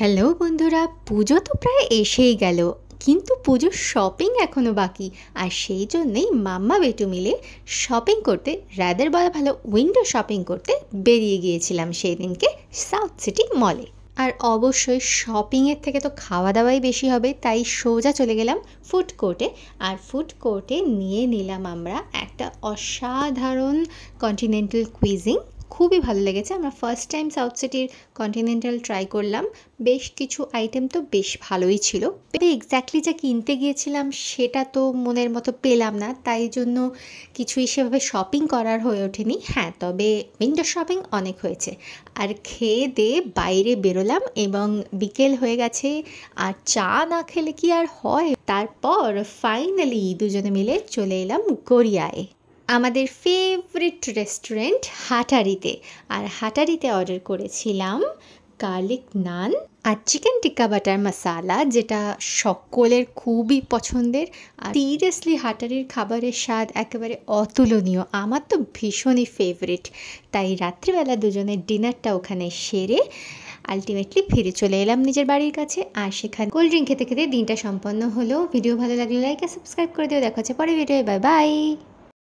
Hello বন্ধুরা, পুজো তো প্রায় এসেই গেল, কিন্তু পুজোর শপিং এখনও বাকি। আর সেই জন্যেই মাম্মা বেটু মিলে শপিং করতে, রাদার বলা ভালো উইন্ডো শপিং করতে বেরিয়ে গিয়েছিলাম সেই দিনকে সাউথ সিটি মলে। আর অবশ্যই শপিংয়ের থেকে তো খাওয়া দাওয়াই বেশি হবে, তাই সোজা চলে গেলাম ফুড কোর্টে। আর ফুড কোর্টে নিয়ে নিলাম আমরা একটা অসাধারণ কন্টিনেন্টাল কুইজিং। খুবই ভালো লেগেছে। আমরা ফার্স্ট টাইম সাউথ সিটির কন্টিনেন্টাল ট্রাই করলাম। বেশ কিছু আইটেম তো বেশ ভালোই ছিল। তবে এক্স্যাক্টলি যা কিনতে গিয়েছিলাম সেটা তো মনের মতো পেলাম না, তাই জন্য কিছুই সেভাবে শপিং করার হয়ে ওঠেনি। হ্যাঁ, তবে উইন্ডো শপিং অনেক হয়েছে। আর খেয়ে দিয়ে বাইরে বেরোলাম এবং বিকেল হয়ে গেছে, আর চা না খেলে কি আর হয়। তারপর ফাইনালি দুজনে মিলে চলে এলাম গড়িয়ায়, আমাদের ফেভারিট রেস্টুরেন্ট হাটারিতে। আর হাটারিতে অর্ডার করেছিলাম গার্লিক নান আর চিকেন টিক্কা বাটার মশালা, যেটা সকলের খুবই পছন্দের। আর সিরিয়াসলি হাটারির খাবারের স্বাদ একেবারে অতুলনীয়, আমার তো ভীষণই ফেভারিট। তাই রাত্রিবেলা দুজনের ডিনারটা ওখানে সেরে আলটিমেটলি ফিরে চলে এলাম নিজের বাড়ির কাছে। আর সেখানে কোল্ড ড্রিঙ্ক খেতে খেতে দিনটা সম্পন্ন হলো। ভিডিও ভালো লাগলে লাইক আর সাবস্ক্রাইব করে দিও। দেখা হচ্ছে পরে ভিডিও। Bye bye.